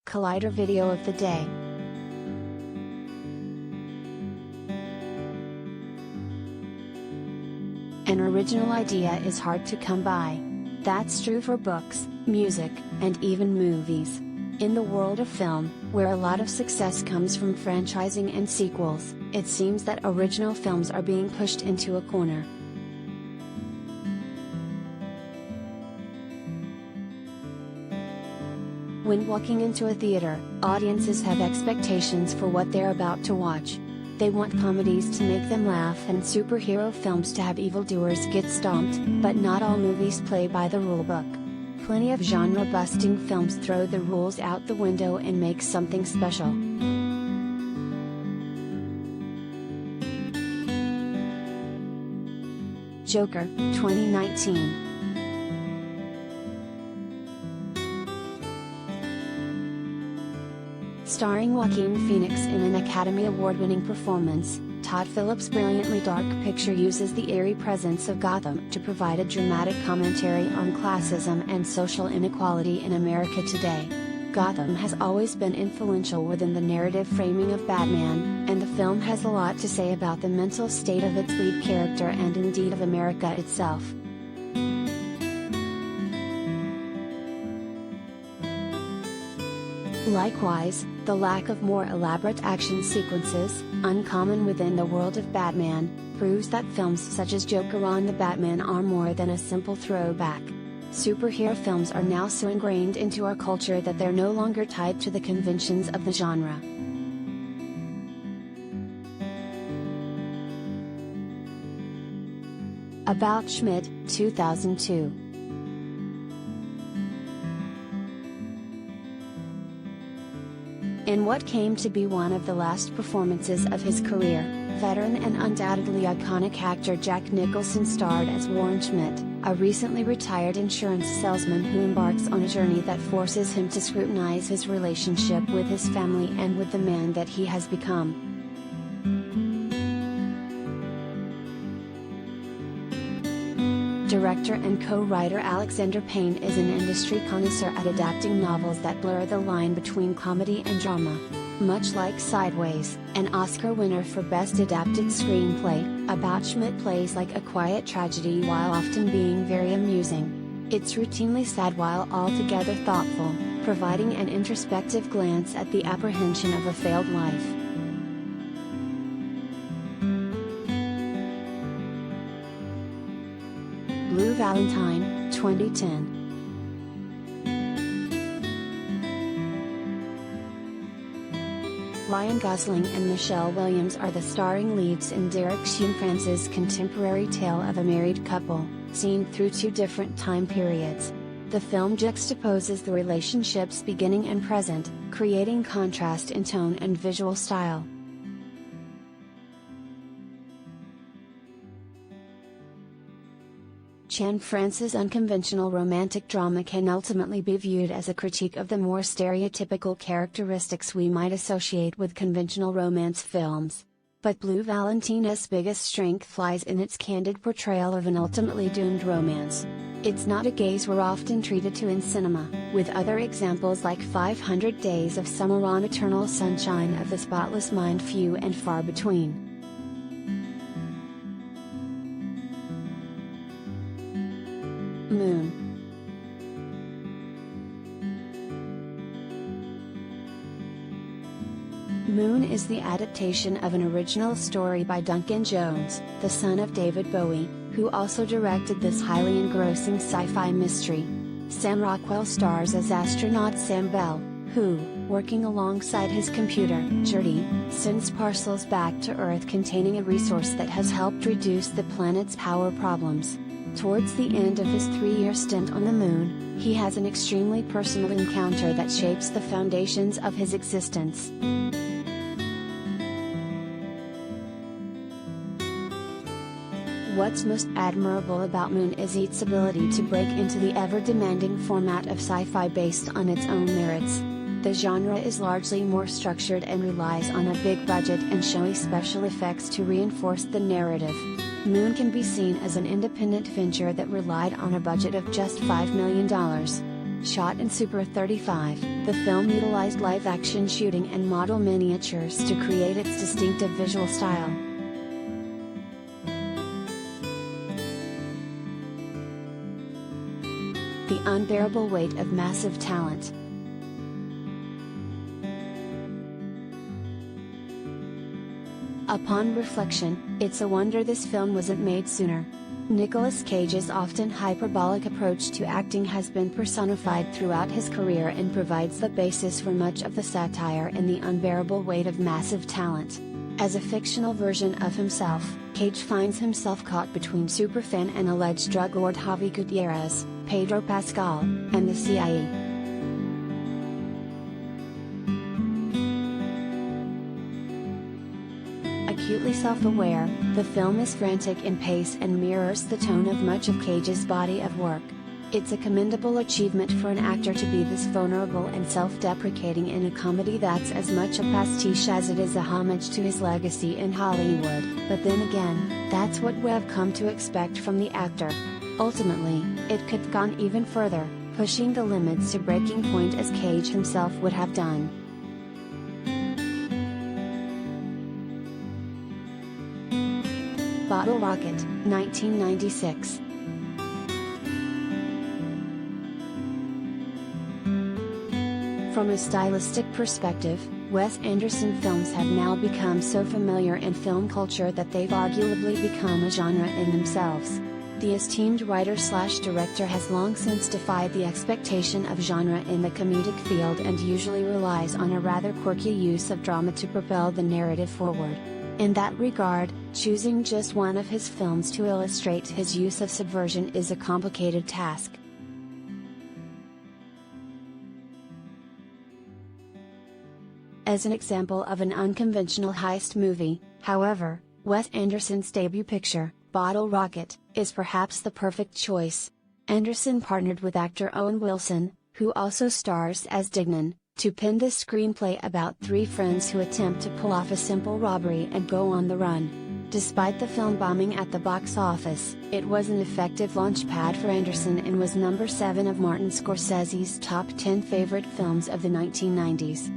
Collider video of the day. An original idea is hard to come by. That's true for books, music, and even movies. In the world of film, where a lot of success comes from franchising and sequels, it seems that original films are being pushed into a corner. When walking into a theater, audiences have expectations for what they're about to watch. They want comedies to make them laugh and superhero films to have evildoers get stomped, but not all movies play by the rulebook. Plenty of genre-busting films throw the rules out the window and make something special. Joker, 2019. Starring Joaquin Phoenix in an Academy Award-winning performance, Todd Phillips' brilliantly dark picture uses the eerie presence of Gotham to provide a dramatic commentary on classism and social inequality in America today. Gotham has always been influential within the narrative framing of Batman, and the film has a lot to say about the mental state of its lead character and indeed of America itself. Likewise, the lack of more elaborate action sequences, uncommon within the world of Batman, proves that films such as Joker on the Batman are more than a simple throwback. Superhero films are now so ingrained into our culture that they're no longer tied to the conventions of the genre. About Schmidt, 2002. In what came to be one of the last performances of his career, veteran and undoubtedly iconic actor Jack Nicholson starred as Warren Schmidt, a recently retired insurance salesman who embarks on a journey that forces him to scrutinize his relationship with his family and with the man that he has become. Director and co-writer Alexander Payne is an industry connoisseur at adapting novels that blur the line between comedy and drama. Much like Sideways, an Oscar winner for Best Adapted Screenplay, About Schmidt plays like a quiet tragedy while often being very amusing. It's routinely sad while altogether thoughtful, providing an introspective glance at the apprehension of a failed life. Blue Valentine, 2010. Ryan Gosling and Michelle Williams are the starring leads in Derek Cianfrance's contemporary tale of a married couple, seen through two different time periods. The film juxtaposes the relationships beginning and present, creating contrast in tone and visual style. Cianfrance's unconventional romantic drama can ultimately be viewed as a critique of the more stereotypical characteristics we might associate with conventional romance films. But Blue Valentina's biggest strength lies in its candid portrayal of an ultimately doomed romance. It's not a gaze we're often treated to in cinema, with other examples like 500 Days of Summer on Eternal Sunshine of the Spotless Mind few and far between. Moon. Moon is the adaptation of an original story by Duncan Jones, the son of David Bowie, who also directed this highly engrossing sci-fi mystery. Sam Rockwell stars as astronaut Sam Bell, who, working alongside his computer, Gertie, sends parcels back to Earth containing a resource that has helped reduce the planet's power problems. Towards the end of his 3-year stint on the Moon, he has an extremely personal encounter that shapes the foundations of his existence. What's most admirable about Moon is its ability to break into the ever-demanding format of sci-fi based on its own merits. The genre is largely more structured and relies on a big budget and showy special effects to reinforce the narrative. Moon can be seen as an independent venture that relied on a budget of just $5 million. Shot in Super 35, the film utilized live-action shooting and model miniatures to create its distinctive visual style. The unbearable weight of massive talent. Upon reflection, it's a wonder this film wasn't made sooner. Nicolas Cage's often hyperbolic approach to acting has been personified throughout his career and provides the basis for much of the satire in the unbearable weight of massive talent. As a fictional version of himself, Cage finds himself caught between superfan and alleged drug lord Javi Gutierrez, Pedro Pascal, and the CIA. Acutely self-aware, the film is frantic in pace and mirrors the tone of much of Cage's body of work. It's a commendable achievement for an actor to be this vulnerable and self-deprecating in a comedy that's as much a pastiche as it is a homage to his legacy in Hollywood, but then again, that's what we've come to expect from the actor. Ultimately, it could have gone even further, pushing the limits to breaking point as Cage himself would have done. Bottle Rocket, 1996. From a stylistic perspective, Wes Anderson films have now become so familiar in film culture that they've arguably become a genre in themselves. The esteemed writer/director has long since defied the expectation of genre in the comedic field and usually relies on a rather quirky use of drama to propel the narrative forward. In that regard, choosing just one of his films to illustrate his use of subversion is a complicated task. As an example of an unconventional heist movie, however, Wes Anderson's debut picture, Bottle Rocket, is perhaps the perfect choice. Anderson partnered with actor Owen Wilson, who also stars as Dignan, to pen this screenplay about three friends who attempt to pull off a simple robbery and go on the run. Despite the film bombing at the box office, it was an effective launchpad for Anderson and was number 7 of Martin Scorsese's top 10 favorite films of the 1990s.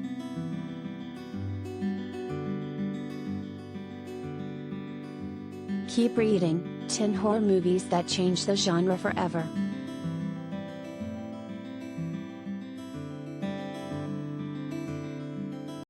Keep reading, 10 horror movies that changed the genre forever.